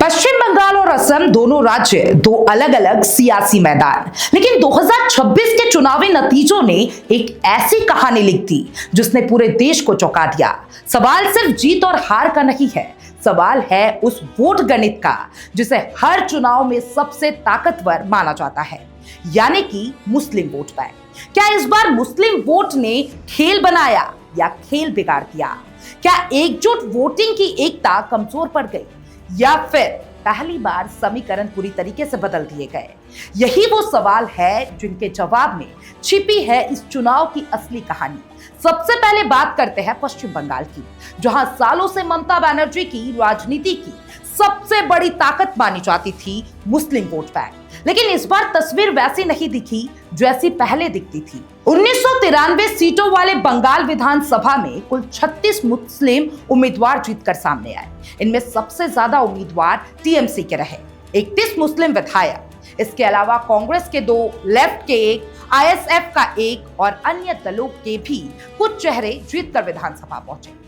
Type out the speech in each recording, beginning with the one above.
पश्चिम बंगाल और असम दोनों राज्य दो अलग अलग सियासी मैदान, लेकिन 2026 के चुनावी नतीजों ने एक ऐसी कहानी लिख दी जिसने पूरे देश को चौंका दिया। सवाल सिर्फ जीत और हार का नहीं है, सवाल है उस वोट गणित का जिसे हर चुनाव में सबसे ताकतवर माना जाता है, यानी कि मुस्लिम वोट बैंक। क्या इस बार मुस्लिम वोट ने खेल बनाया या खेल बिगाड़ दिया? क्या एकजुट वोटिंग की एकता कमजोर पड़ गई या फिर पहली बार समीकरण पूरी तरीके से बदल दिए गए? यही वो सवाल है जिनके जवाब में छिपी है इस चुनाव की असली कहानी। सबसे पहले बात करते हैं पश्चिम बंगाल की, जहां सालों से ममता बनर्जी की राजनीति की सबसे बड़ी ताकत मानी जाती थी मुस्लिम वोट बैंक। लेकिन इस बार तस्वीर वैसी नहीं दिखी जैसी पहले दिखती थी। 1993 सीटों वाले बंगाल विधानसभा में कुल 36 मुस्लिम उम्मीदवार जीतकर सामने आए। इनमें सबसे ज्यादा उम्मीदवार टीएमसी के रहे, 31 मुस्लिम विधायक। इसके अलावा कांग्रेस के 2, लेफ्ट के 1, आईएसएफ का 1 और अन्य दलों के भी कुछ चेहरे जीतकर विधानसभा पहुंचे।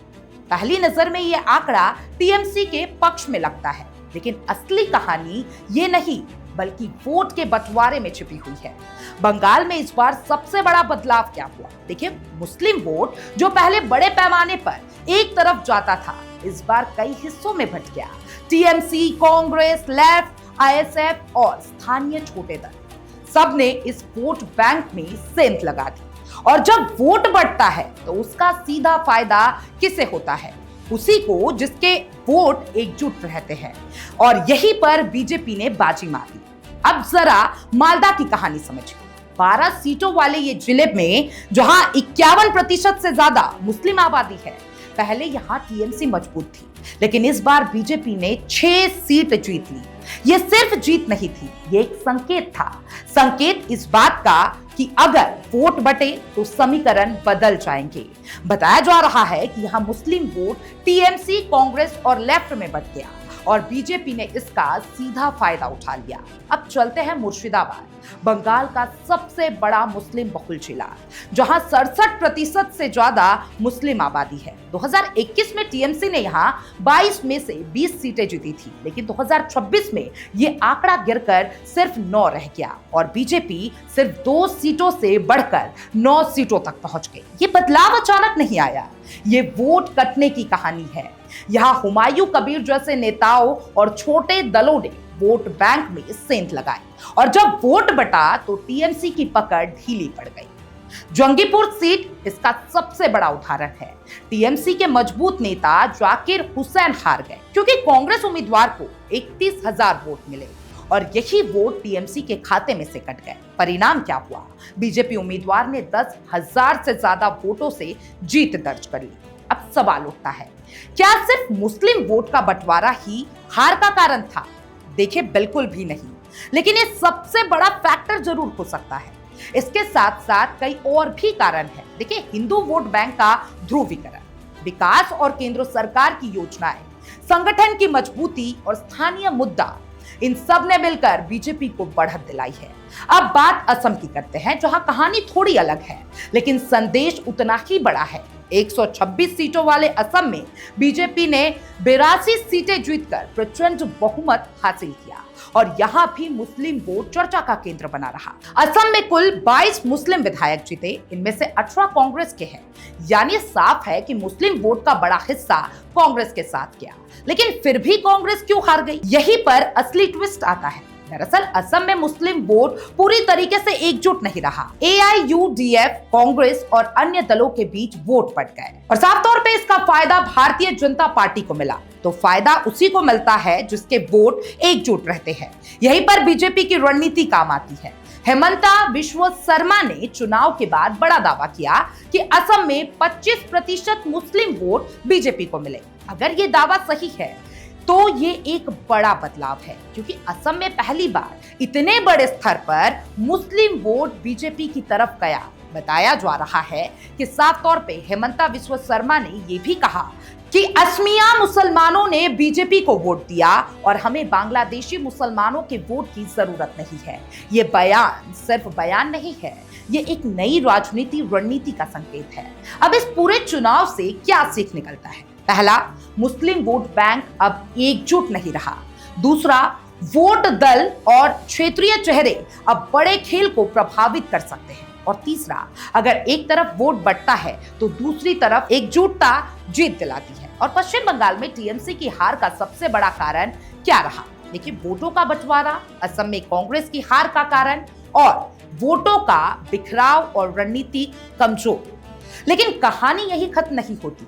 पहली नजर में यह आंकड़ा टीएमसी के पक्ष में लगता है, लेकिन असली कहानी ये नहीं बल्कि वोट के बंटवारे में छिपी हुई है। बंगाल में इस बार सबसे बड़ा बदलाव क्या हुआ? देखिए, मुस्लिम वोट जो पहले बड़े पैमाने पर एक तरफ जाता था, इस बार कई हिस्सों में बंट गया। टीएमसी, कांग्रेस, लेफ्ट, आईएसएफ और स्थानीय छोटे दल सब ने इस वोट बैंक में सेंध लगा दी। और जब वोट बढ़ता है तो उसका सीधा फायदा किसे होता है? उसी को जिसके वोट एकजुट रहते हैं। और यहीं पर बीजेपी ने बाजी मारी। अब जरा मालदा की कहानी समझिए। 12 सीटों वाले ये जिले में जहां 51% से ज्यादा मुस्लिम आबादी है, पहले यहां टीएमसी मजबूत थी, लेकिन इस बार बीजेपी ने 6 सीट जीत ली। ये सिर्फ जीत नहीं थी, ये एक संकेत था। संकेत इस बात का कि अगर वोट बटे तो समीकरण बदल जाएंगे। बताया जा रहा है कि यहां मुस्लिम वोट टीएमसी, कांग्रेस और लेफ्ट में बट गया और बीजेपी ने इसका सीधा फायदा उठा लिया। अब चलते हैं मुर्शिदाबाद, बंगाल का सबसे बड़ा मुस्लिम बहुल जिला, जहां 67% से ज्यादा मुस्लिम आबादी है। 2021 में टीएमसी ने यहां 22 में से 20 सीटें जीती थी, लेकिन 2026 में ये आंकड़ा गिरकर सिर्फ 9 रह गया और बीजेपी सिर्फ 2 सीटों से बढ़कर 9 सीटों तक पहुंच गई। ये बदलाव अचानक नहीं आया, ये वोट कटने की कहानी है। यहां हुमायूं कबीर जैसे नेताओं और छोटे दलों ने वोट बैंक में सेंध लगाई और जब वोट बटा तो टीएमसी की पकड़ ढीली पड़ गई। जंगीपुर सीट इसका सबसे बड़ा उदाहरण है। टीएमसी के मजबूत नेता जाकिर हुसैन हार गए क्योंकि कांग्रेस उम्मीदवार को 31,000 वोट मिले और यही वोट टीएमसी के खाते में से कट गए। परिणाम क्या हुआ? बीजेपी उम्मीदवार ने 10,000 से ज्यादा वोटों से जीत दर्ज कर ली। अब सवाल उठता है, क्या सिर्फ मुस्लिम वोट का बंटवारा ही हार का कारण था? देखिए, बिल्कुल भी नहीं, लेकिन ये सबसे बड़ा फैक्टर जरूर हो सकता है। इसके साथ साथ कई और भी कारण हैं। देखिए, हिंदू वोट बैंक का ध्रुवीकरण, विकास और केंद्र सरकार की योजनाएं, संगठन की मजबूती और स्थानीय मुद्दा, इन सब ने मिलकर बीजेपी को बढ़त दिलाई है। अब बात असम की करते हैं, जहां कहानी थोड़ी अलग है, लेकिन संदेश उतना ही बड़ा है। 126 सीटों वाले असम में बीजेपी ने 82 सीटें जीतकर प्रचंड बहुमत हासिल किया और यहां भी मुस्लिम वोट चर्चा का केंद्र बना रहा। असम में कुल 22 मुस्लिम विधायक जीते, इनमें से 18 कांग्रेस के हैं, यानी साफ है कि मुस्लिम वोट का बड़ा हिस्सा कांग्रेस के साथ गया। लेकिन फिर भी कांग्रेस क्यों हार गई? यहीं पर असली ट्विस्ट आता है। दरअसल असम में मुस्लिम वोट पूरी तरीके से एकजुट नहीं रहा। एआईयूडीएफ, कांग्रेस और अन्य दलों के बीच वोट बट गए और साफ तौर पे इसका फायदा भारतीय जनता पार्टी को मिला। तो फायदा उसी को मिलता है जिसके वोट एकजुट रहते हैं। यहीं पर बीजेपी की रणनीति काम आती है। हेमंता बिस्वा शर्मा ने चुनाव के बाद बड़ा दावा किया कि असम में 25% मुस्लिम वोट बीजेपी को मिले। अगर ये दावा सही है तो ये एक बड़ा बदलाव है, क्योंकि असम में पहली बार इतने बड़े स्तर पर मुस्लिम वोट बीजेपी की तरफ गया। बताया जा रहा है कि साफ तौर पे हेमंता बिस्वा शर्मा ने ये भी कहा कि असमिया मुसलमानों ने बीजेपी को वोट दिया और हमें बांग्लादेशी मुसलमानों के वोट की जरूरत नहीं है। ये बयान सिर्फ बयान नहीं है, ये एक नई राजनीति रणनीति का संकेत है। अब इस पूरे चुनाव से क्या सीख निकलता है? पहला, मुस्लिम वोट बैंक अब एकजुट नहीं रहा। दूसरा, वोट दल और क्षेत्रीय चेहरे अब बड़े खेल को प्रभावित कर सकते हैं। और तीसरा, अगर एक तरफ वोट बढ़ता है तो दूसरी तरफ एकजुटता जीत दिलाती है। और पश्चिम बंगाल में टीएमसी की हार का सबसे बड़ा कारण क्या रहा? देखिए, वोटों का बंटवारा, असम में कांग्रेस की हार का कारण और वोटों का बिखराव और रणनीति कमजोर। लेकिन कहानी यही खत्म नहीं होती।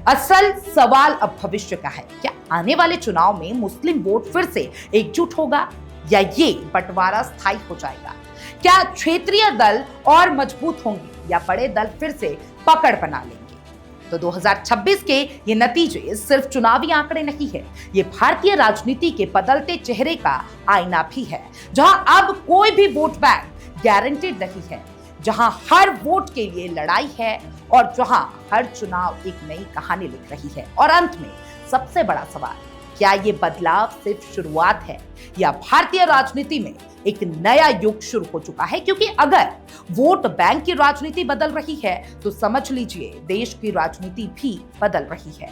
असल सवाल अब भविष्य का है। क्या आने वाले चुनाव में मुस्लिम वोट फिर से एकजुट होगा या ये बंटवारा स्थायी हो जाएगा? क्या क्षेत्रीय दल और मजबूत होंगे या बड़े दल फिर से पकड़ बना लेंगे? तो 2026 के ये नतीजे सिर्फ चुनावी आंकड़े नहीं है, ये भारतीय राजनीति के बदलते चेहरे का आईना भी है, जहां अब कोई भी वोट बैंक गारंटेड नहीं है, जहां हर वोट के लिए लड़ाई है और जहां हर चुनाव एक नई कहानी लिख रही है। और अंत में सबसे बड़ा सवाल, क्या ये बदलाव सिर्फ शुरुआत है या भारतीय राजनीति में एक नया युग शुरू हो चुका है? क्योंकि अगर वोट बैंक की राजनीति बदल रही है तो समझ लीजिए देश की राजनीति भी बदल रही है।